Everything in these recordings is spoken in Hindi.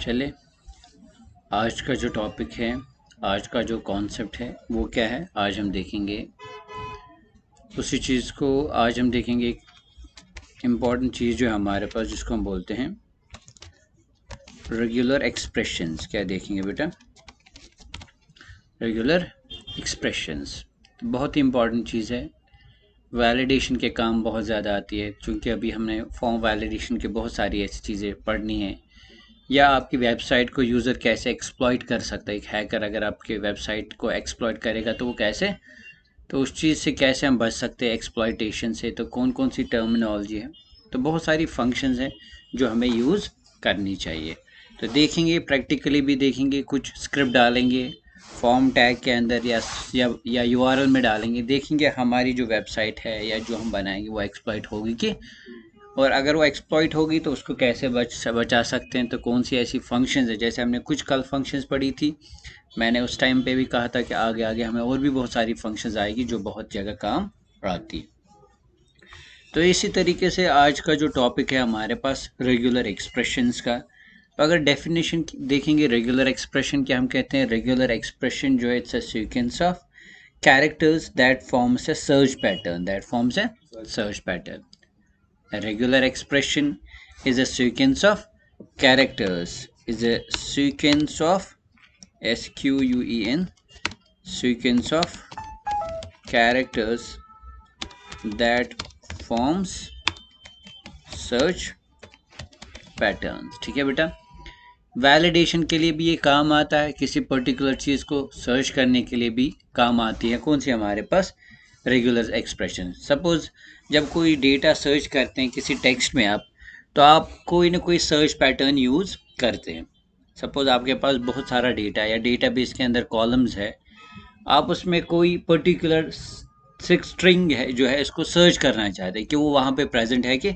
चले, आज का जो टॉपिक है, आज का जो कॉन्सेप्ट है वो क्या है, आज हम देखेंगे उसी चीज़ को। आज हम देखेंगे एक इम्पॉर्टेंट चीज़ जो है हमारे पास, जिसको हम बोलते हैं रेगुलर एक्सप्रेशंस। क्या देखेंगे बेटा? रेगुलर एक्सप्रेशंस बहुत ही इम्पॉर्टेंट चीज़ है। वैलिडेशन के काम बहुत ज़्यादा आती है, क्योंकि अभी हमने फॉर्म वैलिडेशन के बहुत सारी ऐसी चीज़ें पढ़नी है, या आपकी वेबसाइट को यूज़र कैसे एक्सप्लॉइट कर सकता है। एक हैकर अगर आपके वेबसाइट को एक्सप्लॉइट करेगा तो वो कैसे, तो उस चीज़ से कैसे हम बच सकते हैं एक्सप्लॉइटेशन से, तो कौन कौन सी टर्मिनोलॉजी है, तो बहुत सारी फंक्शंस हैं जो हमें यूज़ करनी चाहिए। तो देखेंगे, प्रैक्टिकली भी देखेंगे, कुछ स्क्रिप्ट डालेंगे फॉर्म टैग के अंदर या यूआरएल में डालेंगे, देखेंगे हमारी जो वेबसाइट है या जो हम बनाएंगे वो एक्सप्लॉइट होगी कि, और अगर वो एक्सप्लॉइट होगी तो उसको कैसे बचा सकते हैं। तो कौन सी ऐसी फंक्शंस है, जैसे हमने कुछ कल फंक्शंस पढ़ी थी, मैंने उस टाइम पे भी कहा था कि आगे आगे हमें और भी बहुत सारी फंक्शंस आएगी जो बहुत जगह काम आती। तो इसी तरीके से आज का जो टॉपिक है हमारे पास रेगुलर एक्सप्रेशंस का। तो अगर डेफिनेशन देखेंगे रेगुलर एक्सप्रेशन क्या, हम कहते हैं रेगुलर एक्सप्रेशन जो है it's a sequence of characters that forms a search pattern. A regular expression is a sequence of characters, SQUEN, sequence of characters that forms search patterns। ठीक है बेटा, वैलिडेशन के लिए भी ये काम आता है, किसी पर्टिकुलर चीज़ को सर्च करने के लिए भी काम आती है। कौन सी हमारे पास? Regular expression. सपोज जब कोई डेटा सर्च करते हैं किसी टेक्स्ट में आप, तो आप कोई ना कोई सर्च पैटर्न यूज़ करते हैं। सपोज आपके पास बहुत सारा डेटा है या डेटाबेस के अंदर कॉलम्स है, आप उसमें कोई पर्टिकुलर स्ट्रिंग है जो है इसको सर्च करना चाहते हैं कि वो वहाँ पे प्रेजेंट है कि,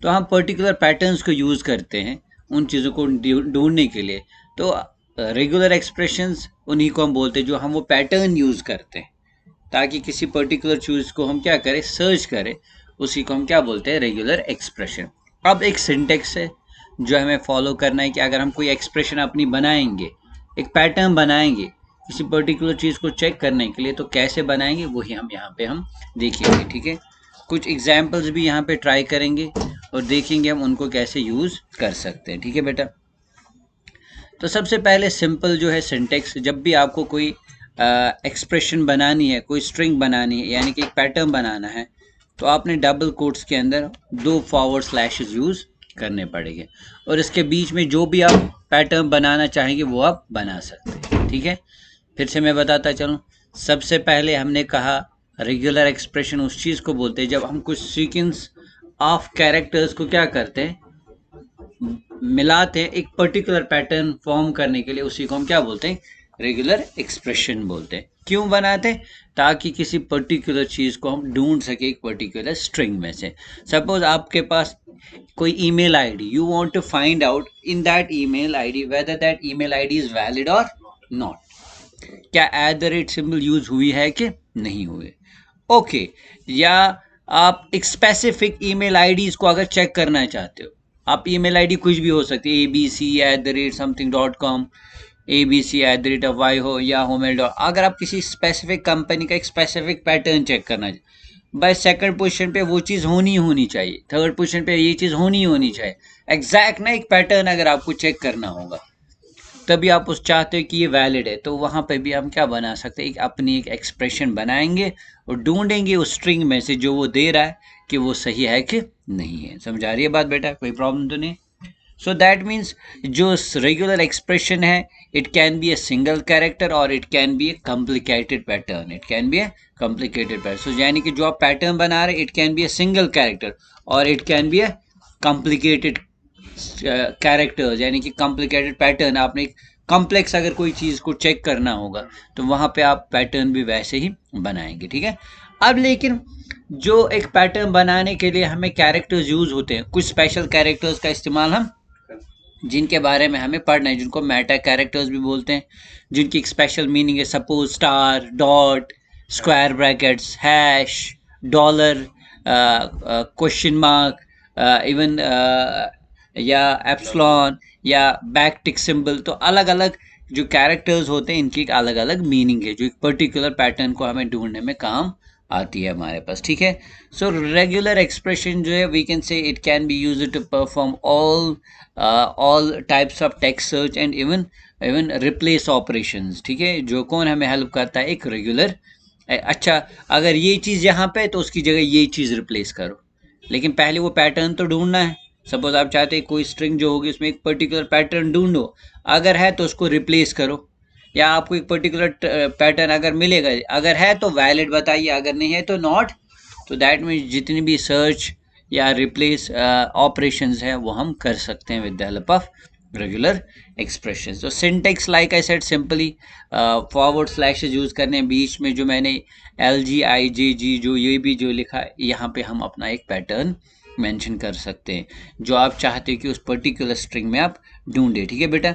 तो हम पर्टिकुलर पैटर्न्स को यूज़ करते हैं उन चीज़ों को ढूंढने के लिए। तो रेगुलर एक्सप्रेशंस उन्हीं को हम बोलते हैं जो हम वो पैटर्न यूज़ करते हैं ताकि किसी पर्टिकुलर चीज़ को हम क्या करें, सर्च करें, उसी को हम क्या बोलते हैं, रेगुलर एक्सप्रेशन। अब एक सिंटेक्स है जो हमें फॉलो करना है कि अगर हम कोई एक्सप्रेशन अपनी बनाएंगे, एक पैटर्न बनाएंगे किसी पर्टिकुलर चीज़ को चेक करने के लिए, तो कैसे बनाएंगे वही हम यहाँ पे हम देखेंगे। ठीक है, कुछ एग्जाम्पल्स भी यहाँ पे ट्राई करेंगे और देखेंगे हम उनको कैसे यूज़ कर सकते हैं। ठीक है बेटा, तो सबसे पहले सिंपल जो है सिंटेक्स, जब भी आपको कोई एक्सप्रेशन बनानी है, कोई स्ट्रिंग बनानी है, यानी कि एक पैटर्न बनाना है, तो आपने डबल कोट्स के अंदर 2 फॉरवर्ड स्लैशेस यूज़ करने पड़ेंगे, और इसके बीच में जो भी आप पैटर्न बनाना चाहेंगे वो आप बना सकते हैं। ठीक है, फिर से मैं बताता चलूँ। सबसे पहले हमने कहा रेगुलर एक्सप्रेशन उस चीज़ को बोलते हैं जब हम कुछ सीक्वेंस ऑफ कैरेक्टर्स को क्या करते हैं, मिलाते हैं एक पर्टिकुलर पैटर्न फॉर्म करने के लिए, उसी को हम क्या बोलते हैं, रेगुलर एक्सप्रेशन बोलते हैं। क्यों बनाते हैं? ताकि किसी पर्टिकुलर चीज़ को हम ढूंढ सके एक पर्टिकुलर स्ट्रिंग में से। सपोज आपके पास कोई email ID, you want to find out in that email ID whether that email ID is valid और नॉट, क्या @ सिंबल यूज हुई है कि नहीं हुई। ओके, या आप एक स्पेसिफिक ईमेल आईडीज को अगर चेक करना चाहते हो, आप ईमेल आईडी कुछ भी हो सकती है, abc@something.com, abc@ हो या होमेल। अगर आप किसी स्पेसिफिक कंपनी का एक स्पेसिफिक पैटर्न चेक करना चाहिए, बाय सेकंड पोजीशन पे वो चीज़ होनी चाहिए, थर्ड पोजीशन पे ये चीज़ होनी चाहिए, एग्जैक्ट ना एक पैटर्न अगर आपको चेक करना होगा, तभी आप उस चाहते हो कि ये वैलिड है, तो वहाँ पे भी हम क्या बना सकते हैं, अपनी एक एक्सप्रेशन बनाएंगे और ढूंढेंगे उस स्ट्रिंग में से जो वो दे रहा है कि वो सही है कि नहीं है। समझ आ रही है बात बेटा? कोई प्रॉब्लम तो नहीं? सो दैट मीन्स जो रेगुलर एक्सप्रेशन है, it can be a single character और it can be a complicated pattern, so यानी कि जो आप पैटर्न बना रहे, it can be a single character और it can be a complicated characters, यानी कि कॉम्प्लिकेटेड पैटर्न। आपने कॉम्प्लेक्स अगर कोई चीज़ को चेक करना होगा तो वहाँ पे आप पैटर्न भी वैसे ही बनाएंगे। ठीक है, अब लेकिन जो एक पैटर्न बनाने के लिए हमें कैरेक्टर्स यूज़ होते हैं, कुछ स्पेशल कैरेक्टर्स का इस्तेमाल हम, जिनके बारे में हमें पढ़ना है, जिनको मेटा कैरेक्टर्स भी बोलते हैं, जिनकी एक स्पेशल मीनिंग है। Suppose star, dot, square brackets, hash, dollar, question mark, even या एप्सिलॉन या बैकटिक सिंबल, तो अलग अलग जो कैरेक्टर्स होते हैं इनकी एक अलग अलग मीनिंग है जो एक पर्टिकुलर पैटर्न को हमें ढूंढने में काम आती है हमारे पास, ठीक है। सो रेगुलर एक्सप्रेशन जो है we can say it can be use to perform all types of text search and even even replace operations, ठीक है। जो कौन हमें हेल्प करता है, एक रेगुलर, अच्छा अगर ये चीज़ यहाँ पे तो उसकी जगह ये चीज़ रिप्लेस करो, लेकिन पहले वो पैटर्न तो ढूंढना है। सपोज आप चाहते हैं कोई स्ट्रिंग जो होगी उसमें एक पर्टिकुलर पैटर्न ढूंढो, अगर है तो उसको रिप्लेस करो, या आपको एक पर्टिकुलर पैटर्न अगर मिलेगा, अगर है तो वैलिड बताइए, अगर नहीं है तो नॉट। तो दैट मीन्स जितनी भी सर्च या रिप्लेस ऑपरेशंस है वो हम कर सकते हैं with the help of regular expression. तो syntax like I said simply forward slashes use करने हैं, बीच में जो मैंने LGIJG जो ये भी जो लिखा है यहाँ पे हम अपना एक पैटर्न मेंशन कर सकते हैं जो आप चाहते हैं कि उस पर्टिकुलर स्ट्रिंग में आप ढूंढे, ठीक है बेटा।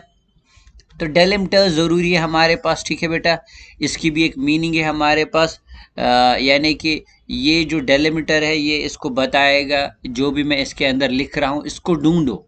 तो डेलिमिटर ज़रूरी है हमारे पास, ठीक है बेटा, इसकी भी एक मीनिंग है हमारे पास, यानी कि ये जो डेलिमिटर है ये इसको बताएगा जो भी मैं इसके अंदर लिख रहा हूँ इसको ढूंढो,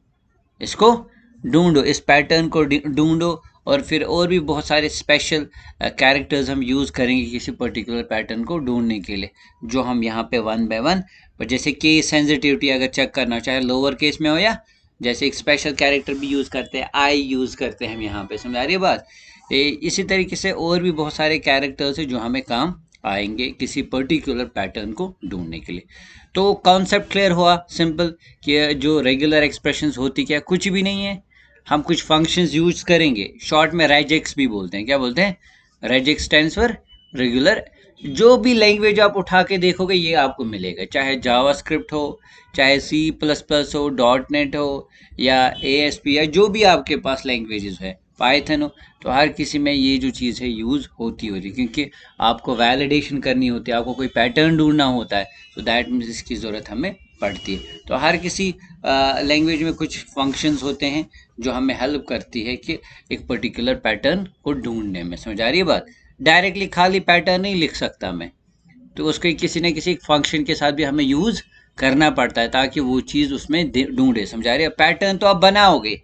इसको ढूंढो, इस पैटर्न को ढूंढो। और फिर और भी बहुत सारे स्पेशल कैरेक्टर्स हम यूज़ करेंगे किसी पर्टिकुलर पैटर्न को ढूंढने के लिए, जो हम यहाँ पे वन बाय वन, पर जैसे केस सेंसिटिविटी अगर चेक करना चाहे लोअर केस में हो, या जैसे एक स्पेशल कैरेक्टर भी यूज़ करते हैं, आई यूज़ करते हैं हम यहाँ पे, समझ आ रही है बात। इसी तरीके से और भी बहुत सारे कैरेक्टर्स हैं जो हमें काम आएंगे किसी पर्टिकुलर पैटर्न को ढूंढने के लिए। तो कॉन्सेप्ट क्लियर हुआ, सिंपल, कि जो रेगुलर एक्सप्रेशंस होती क्या कुछ भी नहीं है, हम कुछ फंक्शंस यूज करेंगे, शॉर्ट में रेजेक्स भी बोलते हैं, क्या बोलते हैं, रेजेक्स स्टैंड्स फॉर रेगुलर। जो भी लैंग्वेज आप उठा के देखोगे ये आपको मिलेगा, चाहे जावास्क्रिप्ट हो, चाहे C++ हो, .NET हो, या ASP, या जो भी आपके पास लैंग्वेजेस है, पाइथन हो, तो हर किसी में ये जो चीज़ है यूज़ होती क्योंकि आपको वैलिडेशन करनी होती है, आपको कोई पैटर्न ढूंढना होता है, तो दैट मीन्स इसकी ज़रूरत हमें पड़ती है। तो हर किसी लैंग्वेज में कुछ फंक्शंस होते हैं जो हमें हेल्प करती है कि एक पर्टिकुलर पैटर्न को ढूंढने में, समझ आ रही है बात। डायरेक्टली खाली पैटर्न नहीं लिख सकता मैं, तो उसके किसी न किसी फंक्शन के साथ भी हमें यूज़ करना पड़ता है ताकि वो चीज़ उसमें ढूंढे, समझा रहे हैं। पैटर्न तो आप बनाओगे,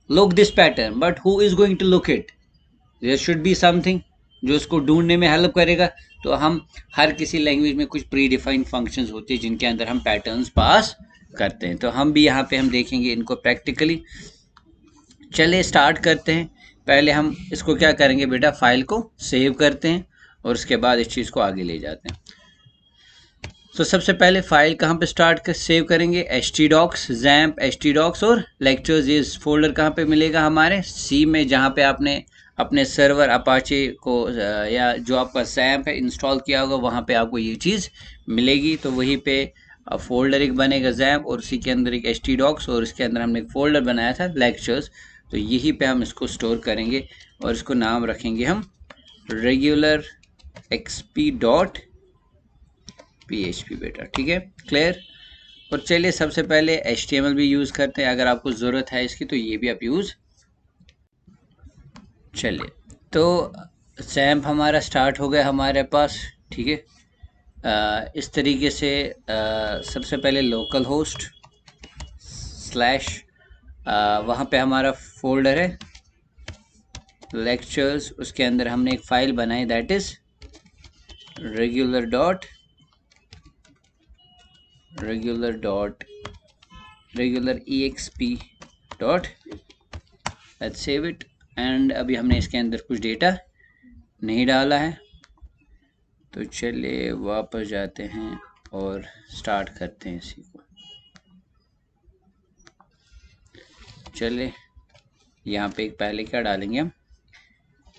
look this pattern, but who is going to look it, there should be something जो उसको ढूंढने में हेल्प करेगा। तो हम हर किसी लैंग्वेज में कुछ प्री डिफाइंड फंक्शंस होते हैं जिनके अंदर हम पैटर्न्स पास करते हैं, तो हम भी यहाँ पे हम देखेंगे इनको प्रैक्टिकली। चलिए स्टार्ट करते हैं। पहले हम इसको क्या करेंगे बेटा, फाइल को सेव करते हैं और उसके बाद इस चीज़ को आगे ले जाते हैं। तो सबसे पहले फाइल कहाँ पे स्टार्ट कर सेव करेंगे, htdocs, XAMPP, htdocs और lectures। ये फोल्डर कहाँ पे मिलेगा, हमारे C में, जहाँ पे आपने अपने सर्वर अपाचे को या जो आपका XAMPP है इंस्टॉल किया होगा वहाँ पे आपको ये चीज़ मिलेगी। तो वहीं पे फोल्डर एक बनेगा XAMPP, और उसी के अंदर एक htdocs, और इसके अंदर हमने एक फोल्डर बनाया था lectures, तो यहीं पे हम इसको स्टोर करेंगे और इसको नाम रखेंगे हम रेगुलर xp.php बेटा, ठीक है, क्लियर। और चलिए सबसे पहले HTML भी यूज़ करते हैं, अगर आपको ज़रूरत है इसकी तो ये भी आप यूज़। चलिए तो XAMPP हमारा स्टार्ट हो गया हमारे पास, ठीक है। इस तरीके से सबसे पहले लोकल होस्ट स्लैश, वहाँ पे हमारा फोल्डर है लेक्चर्स, उसके अंदर हमने एक फ़ाइल बनाई that is regular exp dot, let's save it. And अभी हमने इसके अंदर कुछ डेटा नहीं डाला है, तो चलिए वापस जाते हैं और स्टार्ट करते हैं इसी को। चलिए यहाँ पे एक पहले क्या डालेंगे, हम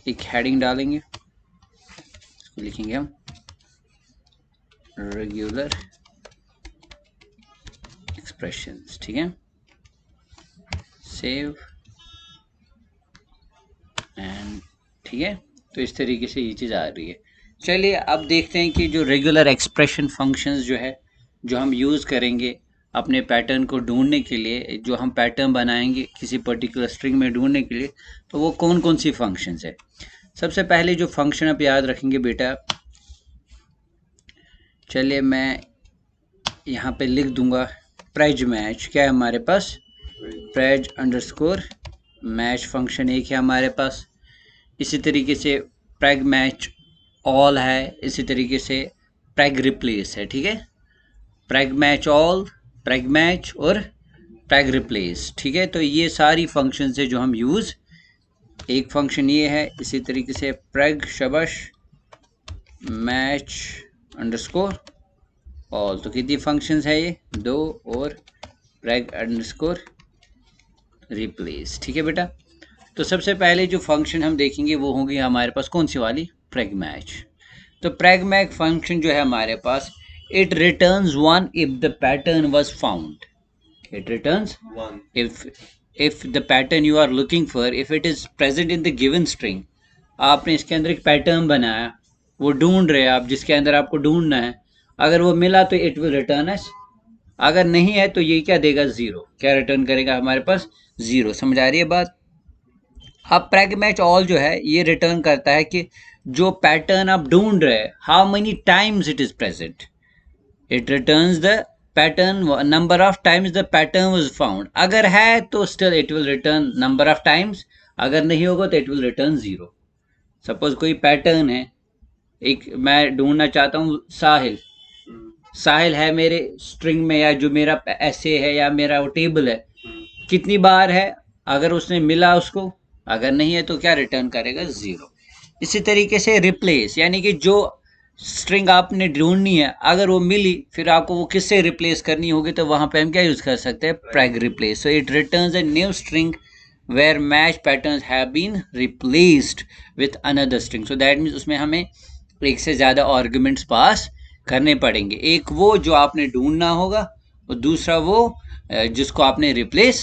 एक हेडिंग डालेंगे, इसको लिखेंगे हम रेगुलर एक्सप्रेशंस, ठीक है, सेव एंड, ठीक है। तो इस तरीके से ये चीज़ आ रही है। चलिए अब देखते हैं कि जो रेगुलर एक्सप्रेशन फंक्शंस जो है जो हम यूज़ करेंगे अपने पैटर्न को ढूंढने के लिए, जो हम पैटर्न बनाएंगे किसी पर्टिकुलर स्ट्रिंग में ढूंढने के लिए, तो वो कौन कौन सी फंक्शंस है। सबसे पहले जो फंक्शन आप याद रखेंगे बेटा, चलिए मैं यहाँ पे लिख दूंगा प्राइज मैच, क्या है हमारे पास, preg अंडरस्कोर मैच फंक्शन एक है हमारे पास। इसी तरीके से preg मैच ऑल है, इसी तरीके से preg रिप्लेस है। ठीक है, preg match all, preg match और preg रिप्लेस। ठीक है, तो ये सारी फंक्शन है जो हम यूज, एक फंक्शन ये है, इसी तरीके से preg शबश मैच अंडरस्कोर ऑल। तो कितनी फंक्शंस है ये, 2, और preg अंडरस्कोर रिप्लेस। ठीक है बेटा, तो सबसे पहले जो फंक्शन हम देखेंगे वो होगी हमारे पास कौन सी वाली, preg मैच। तो preg मैच फंक्शन जो है हमारे पास, it returns 1 if the pattern was found. It returns 1 if the pattern you are looking for, if it is present in the given string। आपने इसके अंदर एक पैटर्न बनाया, वो ढूंढ रहे हैं आप, जिसके अंदर आपको ढूंढना है, अगर वो मिला तो इट विल रिटर्न एस, अगर नहीं है तो ये क्या देगा, 0। क्या रिटर्न करेगा हमारे पास, 0। समझ आ रही है बात। अब preg मैच ऑल जो है ये रिटर्न करता है कि जो पैटर्न आप ढूंढ रहे हैं, how many times it is present. It returns the pattern number of times the pattern was found. अगर है तो still it will return number of times, अगर नहीं होगा तो इट विल रिटर्न 0। सपोज कोई पैटर्न है, एक मैं ढूंढना चाहता हूँ साहिल, साहिल है मेरे स्ट्रिंग में, या जो मेरा ऐसे है या मेरा वो टेबल है, कितनी बार है, अगर उसने मिला उसको, अगर नहीं है तो क्या रिटर्न करेगा, 0। इसी तरीके से रिप्लेस, यानी कि जो स्ट्रिंग आपने ढूंढनी है, अगर वो मिली, फिर आपको वो किससे रिप्लेस करनी होगी, तो वहां पे हम क्या यूज कर सकते हैं, preg replace. So it returns a new string where match patterns have been replaced with another string। so that means उसमें हमें एक से ज़्यादा आर्ग्यूमेंट्स पास करने पड़ेंगे, एक वो जो आपने ढूंढना होगा और दूसरा वो जिसको आपने रिप्लेस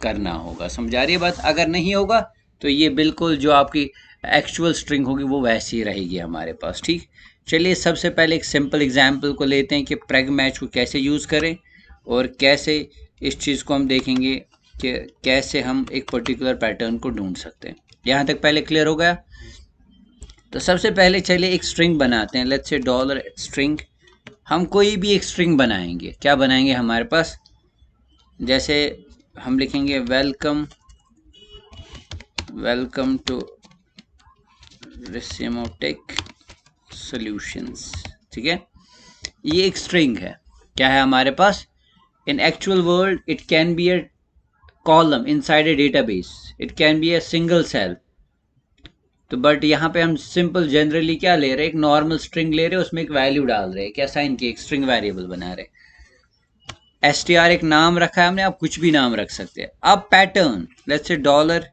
करना होगा। समझ आ रही है बात। अगर नहीं होगा तो ये बिल्कुल जो आपकी एक्चुअल स्ट्रिंग होगी वो वैसी रहेगी हमारे पास। ठीक, चलिए सबसे पहले एक सिंपल एग्जाम्पल को लेते हैं कि preg मैच को कैसे यूज़ करें और कैसे इस चीज़ को हम देखेंगे कि कैसे हम एक पर्टिकुलर पैटर्न को ढूंढ सकते हैं। यहाँ तक पहले क्लियर हो गया। तो सबसे पहले चलिए एक स्ट्रिंग बनाते हैं, लेट्स से डॉलर स्ट्रिंग। हम कोई भी एक स्ट्रिंग बनाएंगे, क्या बनाएंगे हमारे पास, जैसे हम लिखेंगे वेलकम, वेलकम टू रिसिमोटेक सॉल्यूशंस। ठीक है, ये एक स्ट्रिंग है, क्या है हमारे पास, in actual world it can be a column inside a database, it can be a single cell. तो बट यहाँ पे हम सिंपल जनरली क्या ले रहे हैं, एक नॉर्मल स्ट्रिंग ले रहे हैं, उसमें एक वैल्यू डाल रहे हैं, क्या साइन की, एक स्ट्रिंग वेरिएबल बना रहे हैं। str एक नाम रखा है हमने, आप कुछ भी नाम रख सकते हैं। अब pattern, let's say dollar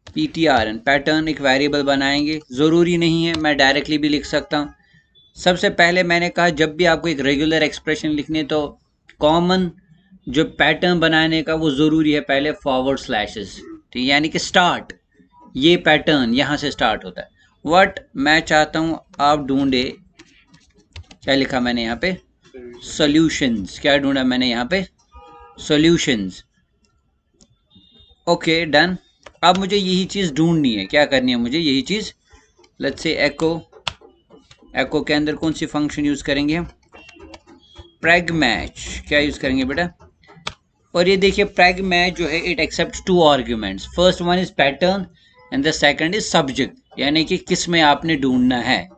ptrn, pattern एक वेरिएबल बनाएंगे, जरूरी नहीं है, मैं डायरेक्टली भी लिख सकता हूँ। सबसे पहले मैंने कहा जब भी आपको एक रेगुलर एक्सप्रेशन लिखनी है तो कॉमन जो पैटर्न बनाने का वो जरूरी है पहले फॉरवर्ड स्लैशेस। ठीक, यानी कि स्टार्ट, ये पैटर्न यहाँ से स्टार्ट होता है। व्हाट मैं चाहता हूँ आप ढूंढे, क्या लिखा मैंने यहाँ पे, सॉल्यूशंस। क्या ढूंढा मैंने यहाँ पे, सॉल्यूशंस। Okay done. अब मुझे यही चीज ढूंढनी है, क्या करनी है मुझे, यही चीज। लेट्स से एको, एको के अंदर कौन सी फंक्शन यूज करेंगे हम, preg मैच। क्या यूज करेंगे बेटा, और ये देखिए preg मैच जो है it accept 2 arguments, first one is pattern and the second is subject, यानी कि किस में आपने ढूंढना है।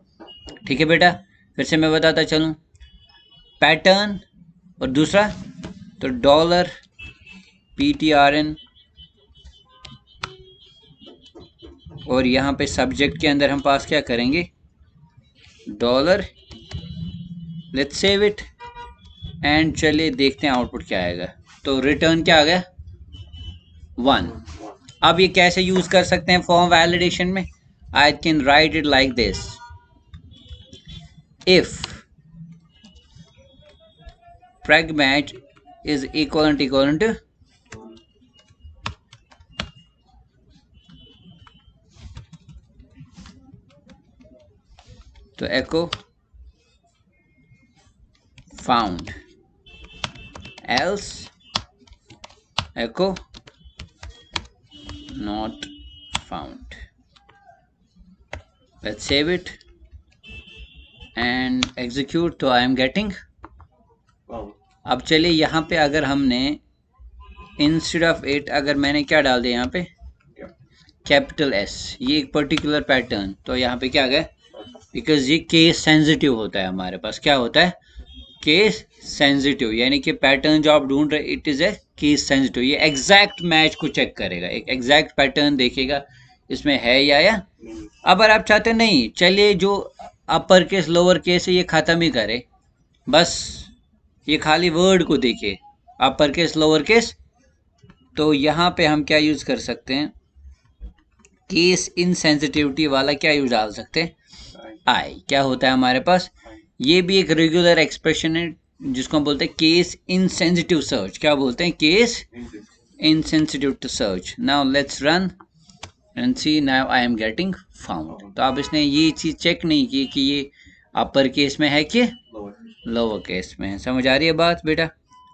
ठीक है बेटा, फिर से मैं बताता चलूं, पैटर्न और दूसरा तो डॉलर ptrn, और यहाँ पे सब्जेक्ट के अंदर हम पास क्या करेंगे, dollar, let's save it and चलिए देखते हैं आउटपुट क्या आएगा। तो रिटर्न क्या आ गया, 1। अब ये कैसे यूज कर सकते हैं फॉर्म वैलिडेशन में, I can write it like this, if preg match is equivalent to तो echo found, else echo not found। let's save it and execute। तो I am getting। अब चलिए यहाँ पे अगर हमने इंस्टेड ऑफ इट अगर मैंने क्या डाल दिया यहाँ पे कैपिटल एस, ये एक पर्टिकुलर पैटर्न, तो यहाँ पे क्या आ गया, बिकॉज ये केस सेंसिटिव होता है हमारे पास, क्या होता है, केस सेंसिटिव, यानी कि पैटर्न जो आप ढूंढ रहे it is a case sensitive, ये एग्जैक्ट मैच को चेक करेगा, एक एग्जैक्ट पैटर्न देखेगा इसमें है या अब अगर आप चाहते नहीं चलिए जो अपर केस लोअर केस है ये खत्म ही करे, बस ये खाली वर्ड को देखिए अपर केस लोअर केस, तो यहाँ पे हम क्या यूज कर सकते हैं, केस इनसेंसिटिविटी वाला क्या यूज डाल सकते हैं, आई, क्या होता है हमारे पास, ये भी एक रेगुलर एक्सप्रेशन है जिसको हम बोलते हैं केस इनसेंसिटिव सर्च, क्या बोलते हैं, case insensitive to search. Now let's run and see, now I am getting found. तो अब इसने ये चीज चेक नहीं की कि ये अपर केस में है कि लोअर केस में है। समझ आ रही है बात बेटा,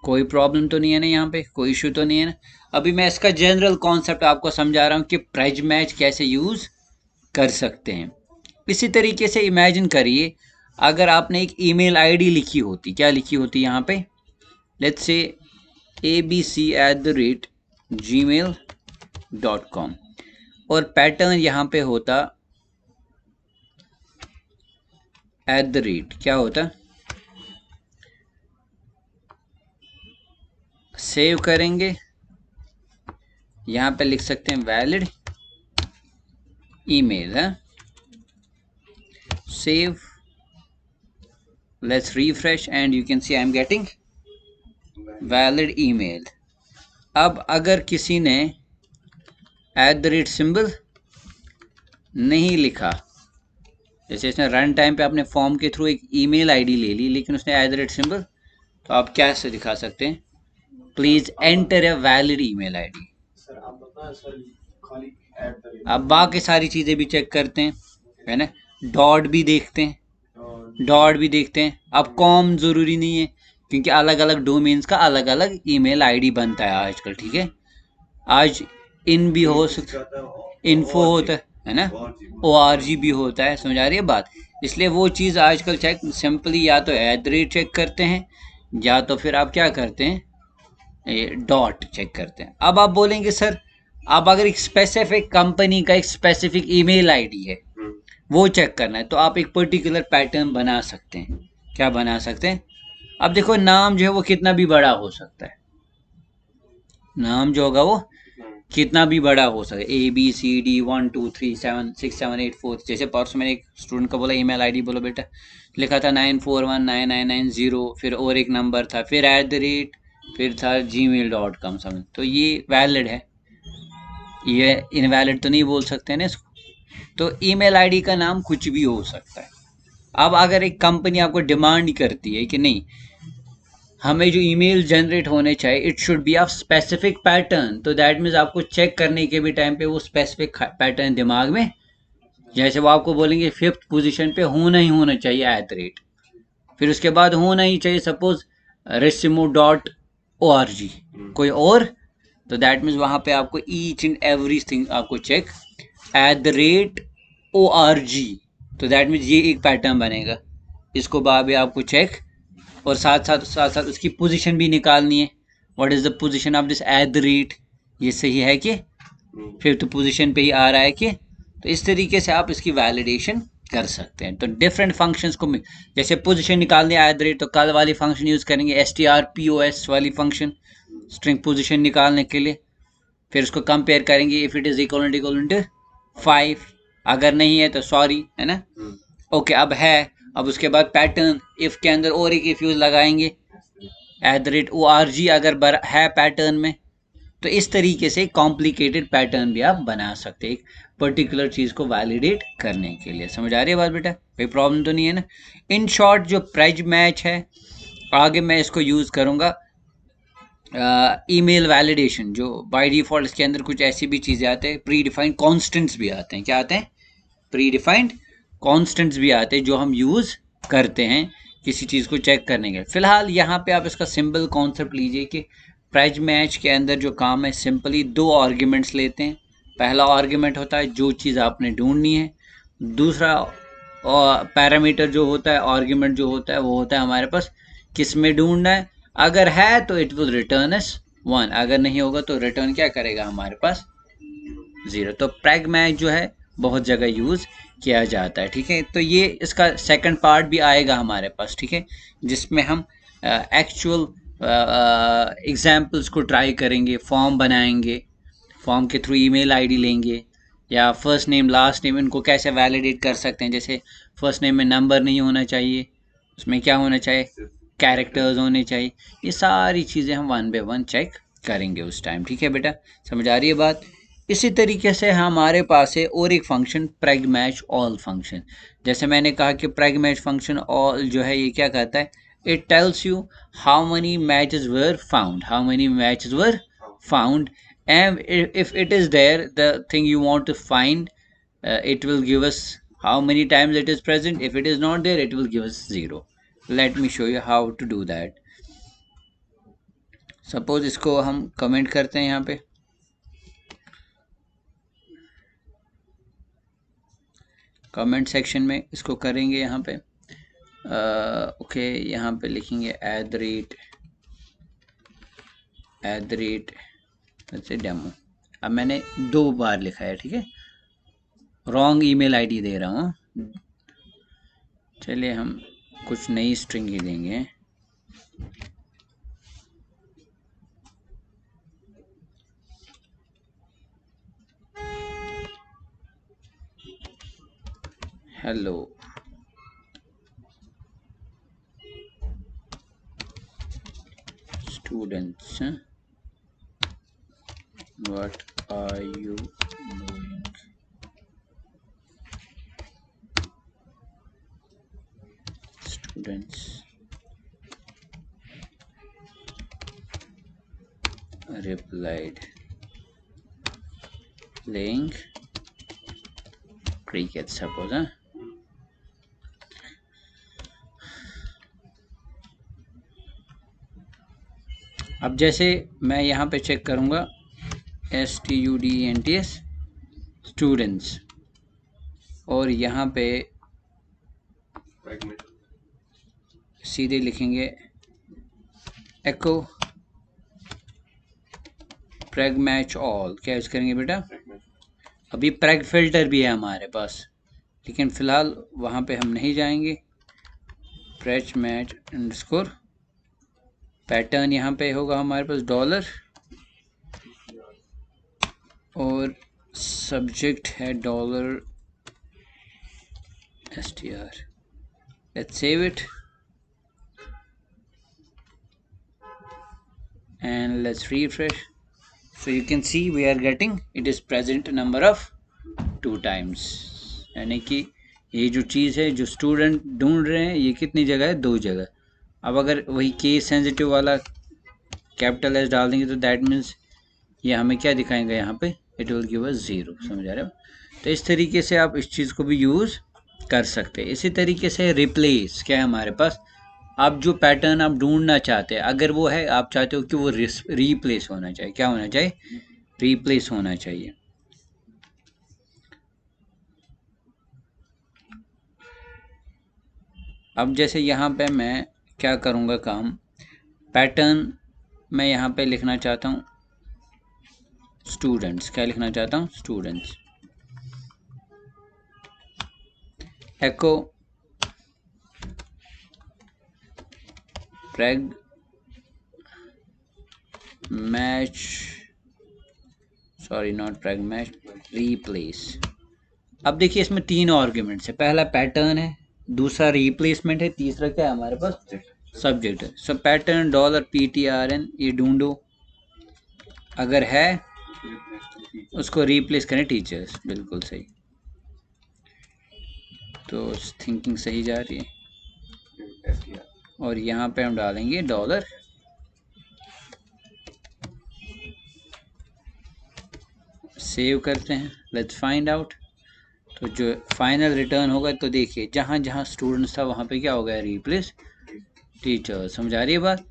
कोई प्रॉब्लम तो नहीं है ना, यहाँ पे कोई इशू तो नहीं है ना। अभी मैं इसका जनरल कॉन्सेप्ट आपको समझा रहा हूँ कि प्रेज मैच कैसे यूज कर सकते हैं। इसी तरीके से इमेजिन करिए अगर आपने एक ईमेल आईडी लिखी होती, क्या लिखी होती यहाँ पे, लेट्स से abc@gmail.com और पैटर्न यहाँ पे होता @ क्या होता, सेव करेंगे, यहाँ पे लिख सकते हैं वैलिड ईमेल है, save, let's refresh and you can see I am getting valid email। अब अगर किसी ने @ सिंबल नहीं लिखा, जैसे इसने रन टाइम पे अपने फॉर्म के थ्रू एक ईमेल आईडी ले ली लेकिन उसने @ सिंबल, तो आप क्या से दिखा सकते हैं, please enter a valid email ID. अब बाकी सारी चीजें भी चेक करते हैं, है ना, डॉट भी देखते हैं, डॉट भी देखते हैं। अब कॉम जरूरी नहीं है क्योंकि अलग अलग डोमेन्स का अलग अलग ईमेल आईडी बनता है आजकल, ठीक है, आज इन भी हो सकता, इन्फो होता है ना, ORG भी होता है, समझ आ रही है बात। इसलिए वो चीज़ आजकल चेक सिंपली या तो @ चेक करते हैं या तो फिर आप क्या करते हैं, डॉट चेक करते हैं। अब आप बोलेंगे सर अब अगर एक स्पेसिफिक कंपनी का एक स्पेसिफिक ईमेल आईडी है वो चेक करना है, तो आप एक पर्टिकुलर पैटर्न बना सकते हैं। क्या बना सकते हैं, अब देखो नाम जो है वो कितना भी बड़ा हो सकता है, नाम जो होगा वो कितना भी बड़ा हो सकता है, ABCD1237678 जैसे परसों मैंने एक स्टूडेंट को बोला ईमेल आईडी बोलो बेटा, लिखा था 94199990, फिर और एक नंबर था, फिर @ फिर था gmail.com समझ, तो ये वैलिड है, ये इनवैलिड तो नहीं बोल सकते ना इसको। तो ईमेल आईडी का नाम कुछ भी हो सकता है। अब अगर एक कंपनी आपको डिमांड करती है कि नहीं हमें जो ईमेल जनरेट होने चाहिए it should be of specific pattern, तो दैट मीन्स आपको चेक करने के भी टाइम पे वो स्पेसिफिक पैटर्न दिमाग में, जैसे वो आपको बोलेंगे 5th पोजीशन पे होना ही होना चाहिए @ फिर उसके बाद होना ही चाहिए सपोज resumo.org कोई और, तो दैट मीन्स वहां पे आपको ईच एंड एवरीथिंग आपको चेक @org, तो दैट मीन्स ये एक पैटर्न बनेगा, इसको बाद आपको चेक, और साथ साथ उसकी पोजीशन भी निकालनी है, what is the position of this @, ये सही है कि 5th पोजीशन पे ही आ रहा है कि, तो इस तरीके से आप इसकी वैलिडेशन कर सकते हैं। तो डिफरेंट फंक्शंस को, जैसे पोजीशन निकालनी है @ तो कल वाली फंक्शन यूज करेंगे strpos वाली फंक्शन स्ट्रिंग पोजीशन निकालने के लिए, फिर उसको कंपेयर करेंगे if it is equal to 5, अगर नहीं है तो सॉरी, है ना, ओके अब है, अब उसके बाद पैटर्न इफ के अंदर और एक इफ यूज लगाएंगे @org अगर है पैटर्न में, तो इस तरीके से कॉम्प्लिकेटेड पैटर्न भी आप बना सकते हैं एक पर्टिकुलर चीज को वैलिडेट करने के लिए। समझ आ रही है बात बेटा, कोई प्रॉब्लम तो नहीं है ना। इन शॉर्ट जो प्रेज मैच है आगे मैं इसको यूज करूंगा ईमेल वैलिडेशन, जो बाय डिफॉल्ट इसके अंदर कुछ ऐसी भी चीजें आते हैं, प्री डिफाइंड कॉन्स्टेंट्स भी आते हैं, क्या आते हैं, प्री डिफाइंड कॉन्स्टेंट्स भी आते हैं जो हम यूज करते हैं किसी चीज को चेक करने के लिए। फिलहाल यहाँ पे आप इसका सिंपल कॉन्सेप्ट लीजिए कि प्रेज मैच के अंदर जो काम है सिंपली 2 आर्ग्यूमेंट्स लेते हैं। पहला आर्ग्यूमेंट होता है जो चीज़ आपने ढूंढनी है, दूसरा पैरामीटर जो होता है, आर्ग्यूमेंट जो होता है वो होता है हमारे पास किस में ढूंढना है, अगर है तो इट विल रिटर्न एस 1, अगर नहीं होगा तो रिटर्न क्या करेगा हमारे पास 0। तो प्रैग मैच जो है बहुत जगह यूज़ किया जाता है, ठीक है। तो ये इसका सेकंड पार्ट भी आएगा हमारे पास, ठीक है, जिसमें हम एक्चुअल एग्जाम्पल्स को ट्राई करेंगे, फॉर्म बनाएंगे, फॉर्म के थ्रू ईमेल आईडी लेंगे, या फर्स्ट नेम लास्ट नेम इनको कैसे वैलिडेट कर सकते हैं। जैसे फर्स्ट नेम में नंबर नहीं होना चाहिए, उसमें क्या होना चाहिए, कैरेक्टर्स होने चाहिए। ये सारी चीज़ें हम 1 बाय 1 चेक करेंगे उस टाइम, ठीक है बेटा, समझ आ रही है बात। इसी तरीके से हमारे पास है और एक function Prague match all function. जैसे मैंने कहा कि प्रैग मैच फंक्शन ऑल जो है ये क्या कहता है, it tells you how many matches were found, how many matches were found, and if it is there the thing you want to find, it will give us how many times it is present. If it is not there it will give us 0. Let me show you how to do that. Suppose इसको हम कमेंट करते हैं यहाँ पे, कमेंट सेक्शन में इसको करेंगे यहाँ पे, ओके, यहाँ पे लिखेंगे @ से डेमो। अब मैंने 2 बार लिखा है, ठीक है, रॉन्ग ईमेल आईडी दे रहा हूँ। चलिए हम कुछ नई स्ट्रिंग ही देंगे, hello students, what are you doing? Students replied playing cricket, suppose, huh? अब जैसे मैं यहाँ पे चेक करूँगा students स्टूडेंट्स, और यहाँ पे सीधे लिखेंगे एको प्रैग मैच ऑल। क्या यूज करेंगे बेटा, अभी प्रैग फिल्टर भी है हमारे पास, लेकिन फिलहाल वहाँ पे हम नहीं जाएंगे। प्रैग मैच अंडरस्कोर पैटर्न यहाँ पे होगा हमारे पास $, और सब्जेक्ट है $str। let's save it and let's refresh. So you can see we are getting it is present number of 2 times, यानी कि ये जो चीज़ है जो स्टूडेंट ढूंढ रहे हैं ये कितनी जगह है, 2 जगह। अब अगर वही केस सेंसिटिव वाला कैपिटल एस डाल देंगे तो दैट मीन्स ये हमें क्या दिखाएंगे यहाँ पे, इट विल गिव अस 0, समझ आ रहे हो। तो इस तरीके से आप इस चीज़ को भी यूज़ कर सकते हैं। इसी तरीके से रिप्लेस, क्या है हमारे पास, आप जो पैटर्न आप ढूंढना चाहते हैं अगर वो है, आप चाहते हो कि वो रिप्लेस होना चाहिए, क्या होना चाहिए, रिप्लेस होना चाहिए। अब जैसे यहाँ पे मैं क्या करूँगा काम, पैटर्न मैं यहाँ पे लिखना चाहता हूँ स्टूडेंट्स, क्या लिखना चाहता हूँ, students, echo Prague match, sorry not Prague match, replace. अब देखिए इसमें 3 आर्ग्यूमेंट्स है, पहला पैटर्न है, दूसरा रिप्लेसमेंट है, तीसरा क्या है हमारे पास, सब्जेक्ट है। सो पैटर्न $PTRN ये ढूंढो, अगर है उसको रिप्लेस करें टीचर्स, बिल्कुल सही। तो थिंकिंग सही जा रही है, और यहाँ पे हम डालेंगे $, सेव करते हैं, लेट्स फाइंड आउट। तो जो फाइनल रिटर्न होगा, तो देखिए जहाँ जहाँ स्टूडेंट्स था वहाँ पे क्या हो गया, रिप्लेस टीचर, समझ आ रही है बात।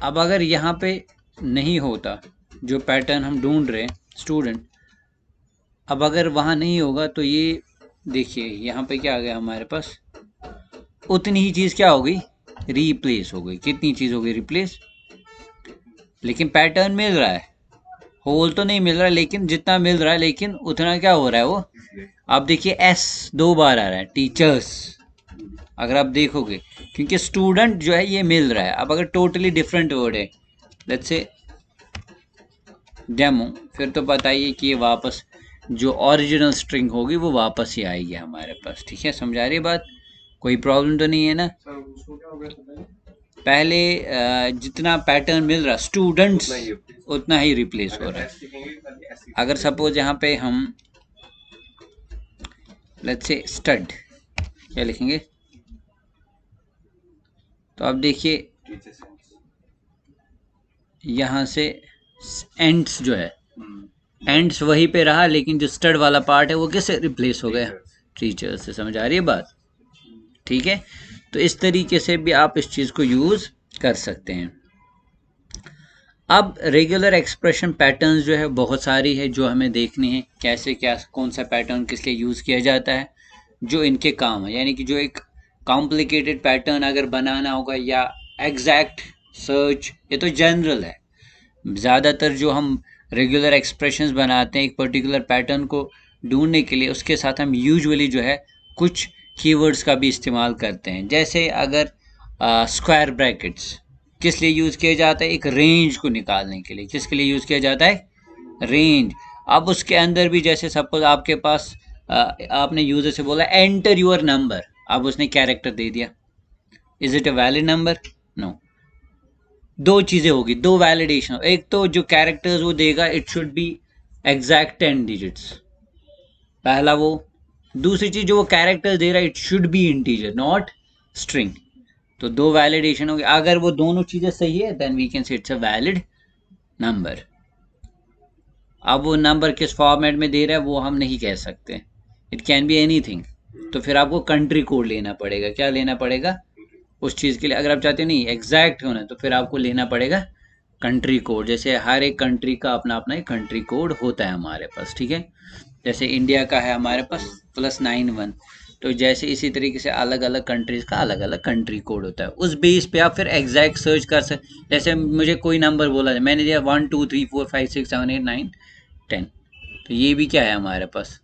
अब अगर यहाँ पे नहीं होता जो पैटर्न हम ढूंढ रहे हैं स्टूडेंट, अब अगर वहाँ नहीं होगा तो ये देखिए यहाँ पे क्या आ गया हमारे पास, उतनी ही चीज़ क्या हो गई, रिप्लेस हो गई। कितनी चीज़ हो गई रिप्लेस, लेकिन पैटर्न मिल रहा है, होल तो नहीं मिल रहा, लेकिन जितना मिल रहा है लेकिन उतना क्या हो रहा है वो, आप देखिए एस 2 बार आ रहा है, टीचर्स, अगर आप देखोगे, क्योंकि स्टूडेंट जो है ये मिल रहा है। अब अगर टोटली डिफरेंट वर्ड है, लेट्स से डेमो, फिर तो बताइए कि ये वापस जो ओरिजिनल स्ट्रिंग होगी वो वापस ही आएगी हमारे पास। ठीक है, समझा रही बात, कोई प्रॉब्लम तो नहीं है ना। पहले जितना पैटर्न मिल रहा स्टूडेंट्स उतना ही रिप्लेस हो रहा है। अगर सपोज यहाँ पे हम लेट्स से स्टड क्या लिखेंगे, तो अब देखिए यहाँ से एंड्स जो है, एंड्स वहीं पे रहा, लेकिन जो स्टड वाला पार्ट है वो किससे रिप्लेस हो गया, टीचर से। समझ आ रही है बात, ठीक है। तो इस तरीके से भी आप इस चीज़ को यूज़ कर सकते हैं। अब रेगुलर एक्सप्रेशन पैटर्न्स जो है बहुत सारी है जो हमें देखनी है, कैसे क्या कौन सा पैटर्न किस लिए यूज़ किया जाता है, जो इनके काम है। यानी कि जो एक कॉम्प्लिकेटेड पैटर्न अगर बनाना होगा या एग्जैक्ट सर्च, ये तो जनरल है। ज़्यादातर जो हम रेगुलर एक्सप्रेशंस बनाते हैं एक पर्टिकुलर पैटर्न को ढूंढने के लिए, उसके साथ हम यूजुअली जो है कुछ कीवर्ड्स का भी इस्तेमाल करते हैं। जैसे अगर स्क्वायर ब्रैकेट्स किस लिए यूज़ किया जाता है, एक रेंज को निकालने के लिए। किसके लिए यूज़ किया जाता है, रेंज। अब उसके अंदर भी जैसे सपोज आपके पास आपने यूज़र से बोला एंटर योर नंबर, अब उसने कैरेक्टर दे दिया, is it a valid number, no. दो चीज़ें होगी, दो वैलिडेशन, एक तो जो कैरेक्टर्स वो देगा it should be exact 10 digits, पहला वो। दूसरी चीज़ जो वो कैरेक्टर्स दे रहा है it should be integer not string. तो दो वैलिडेशन हो गया, अगर वो दोनों चीज़ें सही है then we can say it's a valid number. अब वो नंबर किस फॉर्मेट में दे रहा है वो हम नहीं कह सकते, इट कैन बी एनीथिंग। तो फिर आपको कंट्री कोड लेना पड़ेगा, क्या लेना पड़ेगा उस चीज़ के लिए। अगर आप चाहते हो नहीं एग्जैक्ट होना तो फिर आपको लेना पड़ेगा कंट्री कोड। जैसे हर एक कंट्री का अपना अपना एक कंट्री कोड होता है हमारे पास, ठीक है। जैसे इंडिया का है हमारे पास +91, तो जैसे इसी तरीके से अलग अलग कंट्रीज़ का अलग अलग कंट्री कोड होता है। उस बेस पे आप फिर एग्जैक्ट सर्च कर सकते। जैसे मुझे कोई नंबर बोला है, मैंने दिया 1 2 3 4 5 6 7 8 9 10, तो ये भी क्या है हमारे पास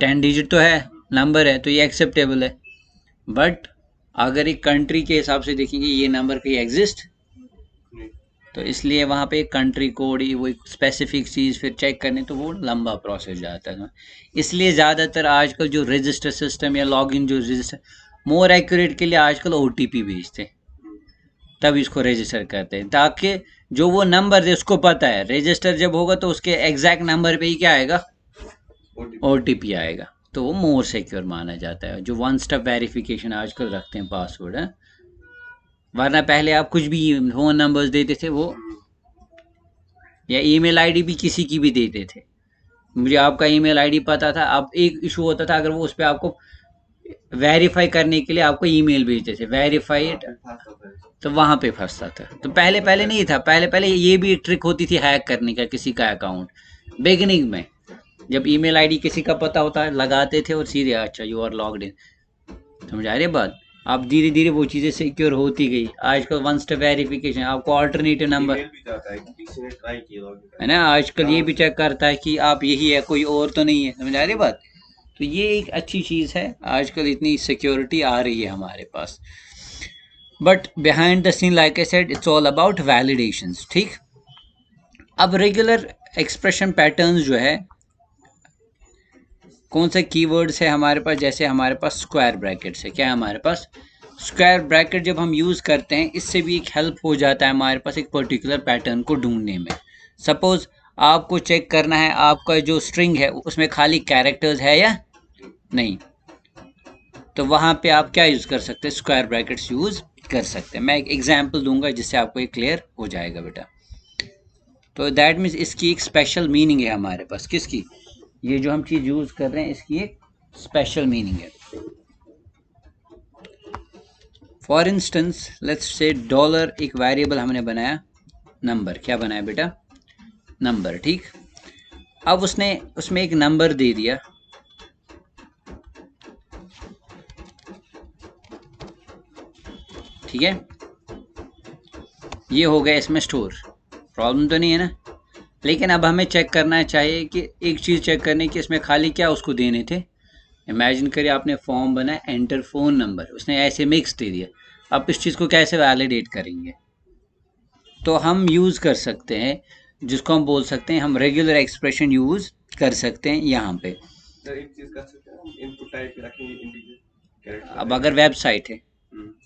10 डिजिट तो है, नंबर है, तो ये एक्सेप्टेबल है। बट अगर एक कंट्री के हिसाब से देखेंगे ये नंबर कहीं एग्जिस्ट, तो इसलिए वहाँ पे एक कंट्री कोड ही वो एक स्पेसिफिक चीज़ फिर चेक करने, तो वो लंबा प्रोसेस जाता है। इसलिए ज़्यादातर आजकल जो रजिस्टर सिस्टम या लॉगिन जो रजिस्टर मोर एक्यूरेट के लिए आजकल OTP भेजते हैं, तब इसको रजिस्टर करते हैं, ताकि जो वो नंबर है उसको पता है रजिस्टर जब होगा तो उसके एग्जैक्ट नंबर पे ही क्या आएगा, OTP आएगा, तो वो मोर सिक्योर माना जाता है। जो वन स्टेप वेरिफिकेशन आजकल रखते हैं पासवर्ड है, वरना पहले आप कुछ भी फ़ोन नंबर्स देते थे वो, या ईमेल आईडी भी किसी की भी देते थे। मुझे आपका ईमेल आईडी पता था, अब एक इशू होता था अगर वो उस पर आपको वेरीफाई करने के लिए आपको ईमेल भेजते थे वेरीफाइड, तो वहाँ पे फंसता था। तो पहले पहले नहीं था, पहले पहले ये भी एक ट्रिक होती थी हैक करने का किसी का अकाउंट। बिगिनिंग में जब ईमेल आईडी किसी का पता होता लगाते थे और सीधे अच्छा यू आर लॉग्ड इन। समझ आ रही है बात। अब धीरे धीरे वो चीज़ें सिक्योर होती गई। आजकल वन स्टेप वेरिफिकेशन, आपको ऑल्टरनेटिव नंबर है ना, आजकल ये भी चेक करता है कि आप यही है कोई और तो नहीं है। समझ आ रही बात। तो ये एक अच्छी चीज़ है, आजकल इतनी सिक्योरिटी आ रही है हमारे पास। But behind the scene like I said it's all about validations, ठीक। अब रेगुलर एक्सप्रेशन पैटर्न्स जो है, कौन से कीवर्ड्स है हमारे पास, जैसे हमारे पास स्क्वायर ब्रैकेट्स है। क्या है हमारे पास, स्क्वायर ब्रैकेट जब हम यूज़ करते हैं इससे भी एक हेल्प हो जाता है हमारे पास एक पर्टिकुलर पैटर्न को ढूंढने में। सपोज आपको चेक करना है आपका जो स्ट्रिंग है उसमें खाली कैरेक्टर्स है या नहीं, तो वहाँ पे आप क्या यूज़ कर सकते हैं, स्क्वायर ब्रैकेट्स यूज़ कर सकते हैं। मैं एक एग्जाम्पल दूंगा जिससे आपको ये क्लियर हो जाएगा बेटा। तो दैट मीन्स इसकी एक स्पेशल मीनिंग है हमारे पास, किसकी, ये जो हम चीज़ यूज़ कर रहे हैं इसकी एक स्पेशल मीनिंग है। For instance let's say dollar एक वेरिएबल हमने बनाया, नंबर, क्या बनाया बेटा, नंबर, ठीक। अब उसने उसमें एक नंबर दे दिया, ठीक है। ये हो गया इसमें स्टोर, प्रॉब्लम तो नहीं है ना। लेकिन अब हमें चेक करना चाहिए कि एक चीज़ चेक करने की, इसमें खाली क्या उसको देने थे। इमेजिन करिए आपने फॉर्म बनाया, एंटर फ़ोन नंबर, उसने ऐसे मिक्स दे दिया। अब इस चीज़ को कैसे वैलिडेट करेंगे? तो हम यूज़ कर सकते हैं, जिसको हम बोल सकते हैं, हम रेगुलर एक्सप्रेशन यूज़ कर सकते हैं यहाँ पे। सर एक चीज कर सकते हैं हम, इनपुट टाइप रखेंगे इंटीजर कैरेक्टर। अब अगर वेबसाइट है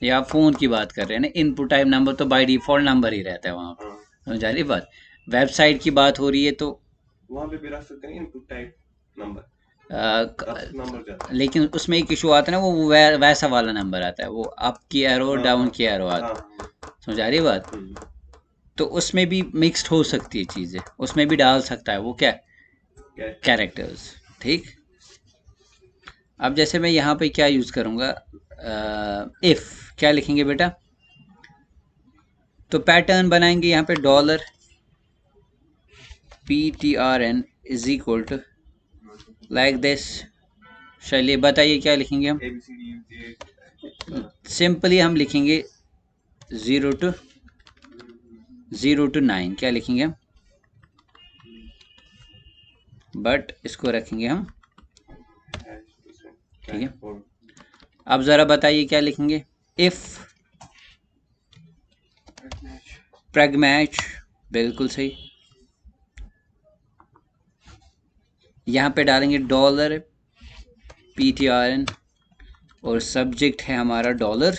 या फ़ोन की बात कर रहे हैं ना, इनपुट टाइप नंबर तो बाय डिफ़ॉल्ट नंबर ही रहता है वहाँ पे। समझ आ रही बात? वेबसाइट की बात हो रही है तो वहाँ पे भी रख सकते हैं इनपुट टाइप नंबर, नंबर जाता है। लेकिन उसमें एक इशू आता है ना, वो वैसा वाला नंबर आता है, वो अप की एरो डाउन की एरो आता है। समझ आ रही बात? तो उसमें भी मिक्स्ड हो सकती है चीज़ें, उसमें भी डाल सकता है वो क्या, कैरेक्टर्स। ठीक, अब जैसे मैं यहाँ पे क्या यूज़ करूँगा, इफ़ क्या लिखेंगे बेटा, तो पैटर्न बनाएंगे यहाँ पे dollar PTRN is equal to like this. चलिए बताइए क्या लिखेंगे हम। सिंपली हम लिखेंगे 0 to 9, क्या लिखेंगे हम, बट इसको रखेंगे हम, ठीक है। अब ज़रा बताइए क्या लिखेंगे, इफ़ प्रग मैच, बिल्कुल सही। यहाँ पे डालेंगे डॉलर PTRN और सब्जेक्ट है हमारा डॉलर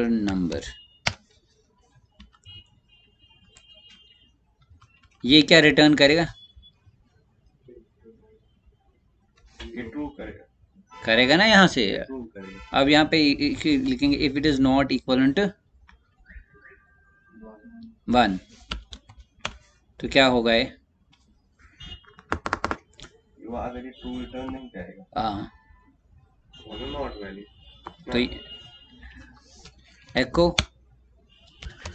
नंबर। ये क्या रिटर्न करेगा, ट्रू करेगा ना यहाँ से। ट्रू करेगा। अब यहाँ पे लिखेंगे if it is not equal to 1, तो क्या होगा ये, अगर ये ट्रू रिटर्न नहीं करेगा, हाँ, नॉट वैलिड, तो एको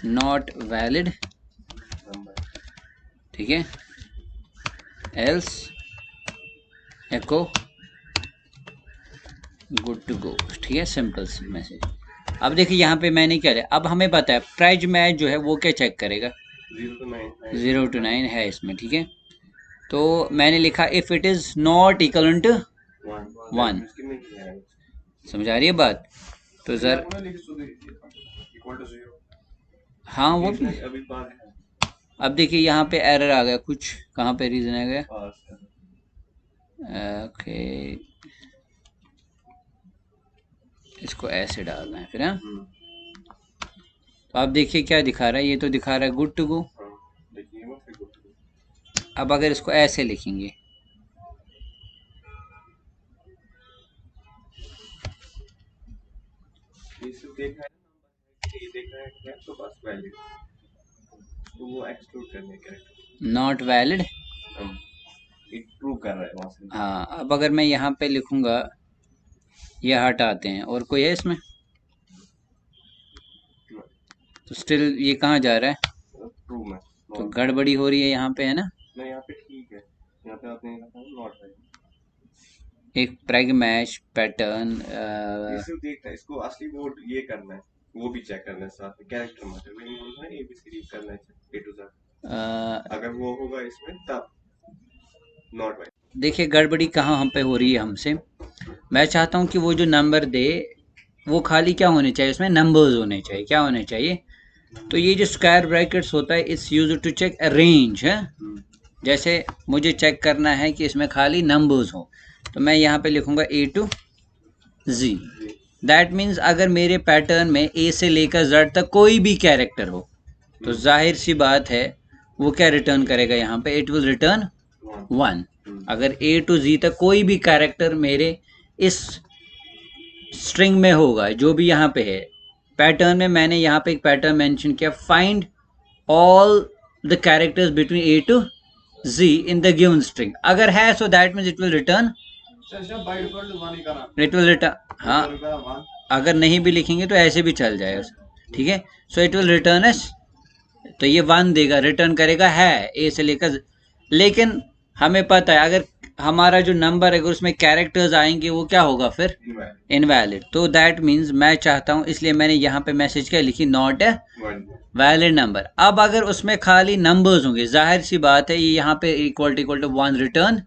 नॉट वैलिड, ठीक है, else echo good to go, ठीक है, सिंपल मैसेज। अब देखिए यहाँ पे मैंने क्या लिया, अब हमें पता है प्राइज मैच जो है वो क्या चेक करेगा, 0 to 9 है इसमें, ठीक है। तो मैंने लिखा if it is not equal to 1, समझ आ रही है बात? तो सर हाँ वो भी, अब देखिए यहाँ पे एरर आ गया कुछ, कहाँ पे रीजन आ गया, ओके, इसको ऐसे डालना है फिर, हाँ। तो आप देखिए क्या दिखा रहा है, ये तो दिखा रहा है गुड टू गो। अब अगर इसको ऐसे लिखेंगे, नॉट वैलिड, ट्रू कर रहा है वहां से। हाँ। अब अगर मैं यहाँ पे लिखूंगा, ये हटाते हैं, और कोई है इसमें, तो स्टिल ये कहाँ जा रहा है, ट्रू में तो गड़बड़ी हो रही है यहाँ पे, है ना। नहीं यहाँ पे ठीक है, यहाँ पे आपने नॉट वैलिड, एक प्रैग मैच पैटर्न, इसको देखना है, इसको असली वो ये करना है, वो भी चेक करना है साथ में, कैरेक्टर मैटर नहीं बोलना है, एबीसीडी करना है A to Z। अगर वो होगा इसमें तब नॉट वैलिड। देखिए गड़बड़ी कहाँ हम पे हो रही है हमसे। मैं चाहता हूँ कि वो जो नंबर दे वो खाली क्या होने चाहिए, उसमें नंबर्स होने चाहिए, क्या होने चाहिए। तो ये जो स्क्वायर ब्रैकेट्स होता है it's used to check range है। जैसे मुझे चेक करना है कि इसमें खाली नंबर्स हो, तो मैं यहाँ पे लिखूंगा A to Z। That means अगर मेरे पैटर्न में A से लेकर Z तक कोई भी कैरेक्टर हो, तो जाहिर सी बात है वो क्या रिटर्न करेगा, यहाँ पे इट विल रिटर्न 1। अगर A to Z तक कोई भी कैरेक्टर मेरे इस स्ट्रिंग में होगा, जो भी यहाँ पे है पैटर्न में, मैंने यहाँ पे एक पैटर्न मेंशन किया, find all the characters between A to Z in the given string. अगर है सो that means it will return, हाँ, अगर नहीं भी लिखेंगे तो ऐसे भी चल जाएगा, ठीक है। So it will return S, तो ये 1 देगा, रिटर्न करेगा है A से लेकर। लेकिन हमें पता है अगर हमारा जो नंबर है अगर उसमें कैरेक्टर्स आएंगे वो क्या होगा फिर इनवैलिड। तो दैट मीन्स मैं चाहता हूं, इसलिए मैंने यहाँ पे मैसेज क्या लिखी, नॉट ए वैलिड नंबर। अब अगर उसमें खाली नंबर्स होंगे, जाहिर सी बात है ये यहाँ पे इक्वल टू 1 रिटर्न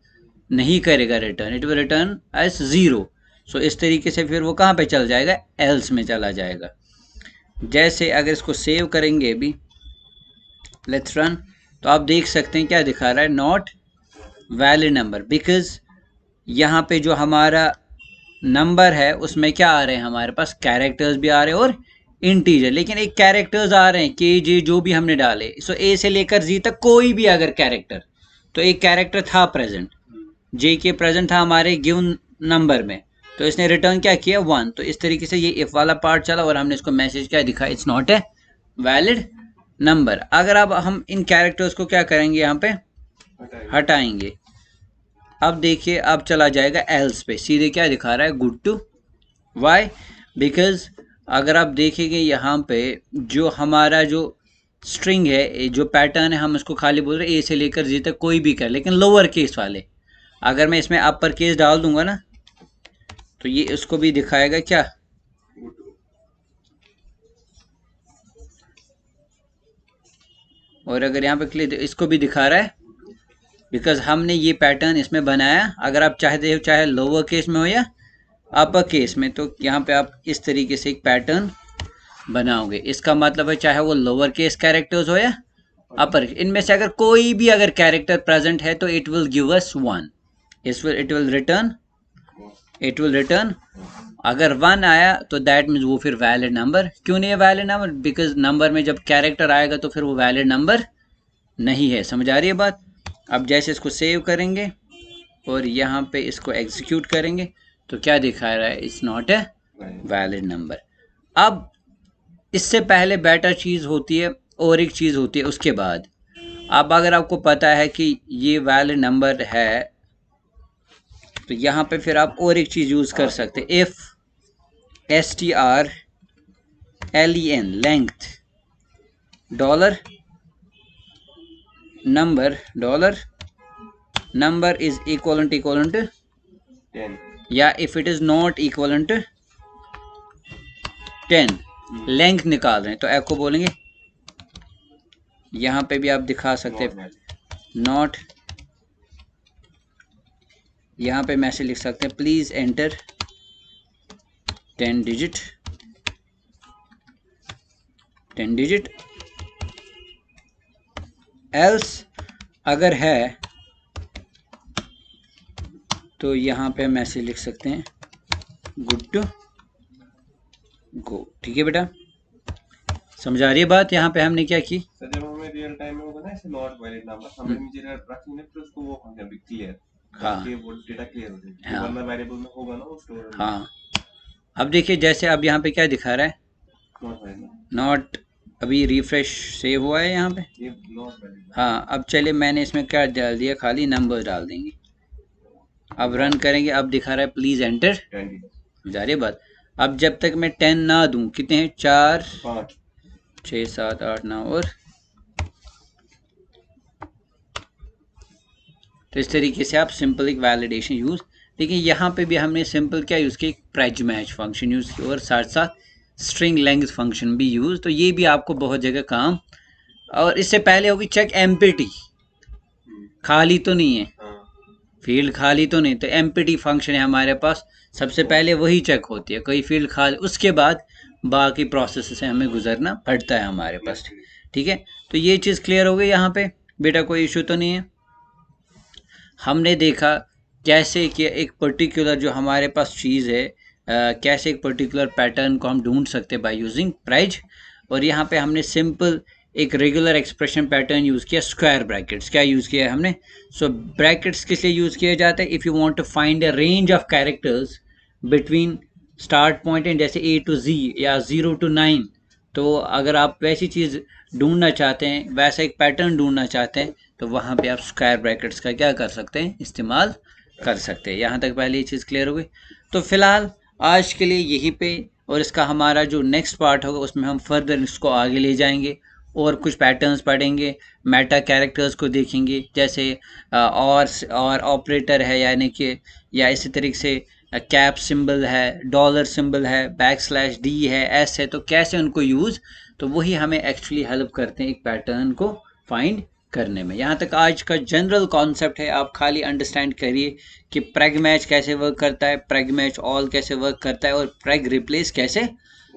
नहीं करेगा, return it will return as 0। So इस तरीके से फिर वो कहाँ पे चल जाएगा, एल्स में चला जाएगा। जैसे अगर इसको सेव करेंगे अभी, लेट्स रन, तो आप देख सकते हैं क्या दिखा रहा है, नॉट वैलिड नंबर, बिकॉज यहाँ पे जो हमारा नंबर है उसमें क्या आ रहे हैं, हमारे पास कैरेक्टर्स भी आ रहे हैं और इंटीजर, लेकिन एक कैरेक्टर्स आ रहे हैं के जे जो भी हमने डाले। सो ए से लेकर जी तक कोई भी अगर कैरेक्टर, तो एक कैरेक्टर था प्रेजेंट, जे के प्रेजेंट था हमारे गिवन नंबर में, तो इसने रिटर्न क्या किया 1। तो इस तरीके से ये इफ वाला पार्ट चला और हमने इसको मैसेज क्या दिखा, it's not a valid number. अगर अब हम इन कैरेक्टर्स को क्या करेंगे, यहाँ पे हटाएंगे। अब देखिए अब चला जाएगा एल्स पे, सीधे क्या दिखा रहा है, गुड टू। वाई, बिकॉज अगर आप देखेंगे यहाँ पे जो हमारा जो स्ट्रिंग है, जो पैटर्न है, हम इसको खाली बोल रहे हैं ए से लेकर जी तक कोई भी कर, लेकिन लोअर केस वाले। अगर मैं इसमें अपर केस डाल दूंगा ना, तो ये इसको भी दिखाएगा क्या, और अगर यहाँ पे क्लिक इसको भी दिखा रहा है, बिकॉज हमने ये पैटर्न इसमें बनाया। अगर आप चाहते हो चाहे लोअर केस में हो या अपर केस में, तो यहाँ पे आप इस तरीके से एक पैटर्न बनाओगे। इसका मतलब है चाहे वो लोअर केस कैरेक्टर्स हो या अपर, इनमें से अगर कोई भी अगर कैरेक्टर प्रेजेंट है तो it will give us 1, it will return. अगर 1 आया तो दैट मीन्स वो फिर वैलिड नंबर। क्यों नहीं है वैलिड नंबर, बिकॉज नंबर में जब कैरेक्टर आएगा तो फिर वो वैलिड नंबर नहीं है। समझ आ रही है बात। अब जैसे इसको सेव करेंगे और यहाँ पे इसको एग्जीक्यूट करेंगे तो क्या दिखा रहा है, it's not a valid number. अब इससे पहले बेटर चीज़ होती है और एक चीज़ होती है उसके बाद। अब अगर आपको पता है कि ये वैलिड नंबर है, तो यहाँ पे फिर आप और एक चीज़ यूज़ कर सकते हैं, if str len length dollar number is equal to 10, या if it is not equal to 10, length निकाल रहे हैं तो एको बोलेंगे। यहाँ पे भी आप दिखा सकते हैं नॉट, यहाँ पे मैसेज लिख सकते हैं प्लीज एंटर 10 डिजिट एल्स अगर है तो यहाँ पे मैसेज लिख सकते हैं गुड टू गो। ठीक है बेटा, समझा रही है बात। यहाँ पे हमने क्या की, सर जब हमें रियल टाइम में होगा ना ऐसे नॉट वैलिड नंबर, हमें इमीडिएट रखेंगे तो उसको वो होगा अभी क्लियर, हाँ वो डेटा क्लियर हो जाएगा, हाँ वरना वेरिएबल में होगा ना वो स्टोर। हाँ, अब देखिए जैसे अब यहाँ पे क्या दिखा रहा है, नॉट, अभी रिफ्रेश सेव हुआ है यहाँ पे, हाँ। अब चलिए मैंने इसमें क्या डाल दिया, खाली नंबर डाल देंगे। अब रन करेंगे, अब दिखा रहा है प्लीज एंटर, जा रही है बात। अब जब तक मैं 10 ना दूं, कितने हैं, 4 6 7 8 9 और, तो इस तरीके से आप सिंपल एक वैलिडेशन यूज। लेकिन यहाँ पे भी हमने सिंपल क्या यूज किया, प्रेज मैच फंक्शन यूज किया और साथ साथ स्ट्रिंग लेंथ फंक्शन भी यूज। तो ये भी आपको बहुत जगह काम। और इससे पहले होगी चेक एम्प्टी, खाली तो नहीं है, फील्ड खाली तो नहीं, तो एम्प्टी फंक्शन है हमारे पास, सबसे पहले वही चेक होती है, कोई फील्ड खाली, उसके बाद बाकी प्रोसेस से हमें गुजरना पड़ता है हमारे पास। ठीक है, तो ये चीज़ क्लियर हो गई यहाँ पे बेटा, कोई इशू तो नहीं है। हमने देखा कैसे कि एक पर्टिकुलर जो हमारे पास चीज़ है, कैसे एक पर्टिकुलर पैटर्न को हम ढूंढ सकते हैं बाय यूजिंग प्राइज। और यहाँ पे हमने सिंपल एक रेगुलर एक्सप्रेशन पैटर्न यूज़ किया, स्क्वायर ब्रैकेट्स। क्या यूज़ किया है हमने, सो ब्रैकेट्स किस लिए यूज़ किया जाता है, if you want to find a range of characters between start point and जैसे A to Z या 0 to 9, तो अगर आप वैसी चीज़ ढूंढना चाहते हैं, वैसा एक पैटर्न ढूंढना चाहते हैं, तो वहाँ पे आप स्क्वायर ब्रैकेट्स का क्या कर सकते हैं, इस्तेमाल कर सकते हैं। यहाँ तक पहले ये चीज़ क्लियर हो गई। तो फिलहाल आज के लिए यही पे, और इसका हमारा जो नेक्स्ट पार्ट होगा उसमें हम फर्दर इसको आगे ले जाएंगे और कुछ पैटर्न्स पढ़ेंगे, मेटा कैरेक्टर्स को देखेंगे, जैसे और ऑपरेटर है, यानी कि या इसी तरीके से कैप सिंबल है, डॉलर सिंबल है, \d है, एस है, तो कैसे उनको यूज़, तो वही हमें एक्चुअली हेल्प करते हैं एक पैटर्न को फाइंड करने में। यहाँ तक आज का जनरल कॉन्सेप्ट है, आप खाली अंडरस्टैंड करिए कि प्रेग मैच कैसे वर्क करता है, प्रेग मैच ऑल कैसे वर्क करता है, और प्रेग रिप्लेस कैसे।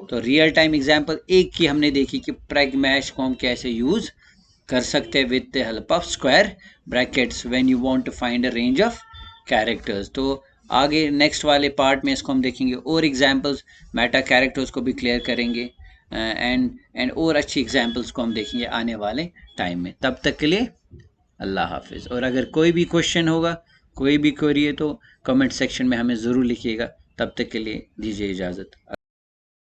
तो रियल टाइम एग्जांपल एक की हमने देखी कि प्रेग मैच को हम कैसे यूज़ कर सकते हैं with the help of square brackets when you want to find a range of characters. तो आगे नेक्स्ट वाले पार्ट में इसको हम देखेंगे और एग्जांपल्स, मेटा कैरेक्टर्स को भी क्लियर करेंगे, एंड और अच्छी एग्जांपल्स को हम देखेंगे आने वाले टाइम में। तब तक के लिए अल्लाह हाफिज़। और अगर कोई भी क्वेश्चन होगा, कोई भी क्वेरी है, तो कमेंट सेक्शन में हमें ज़रूर लिखिएगा। तब तक के लिए दीजिए इजाज़त।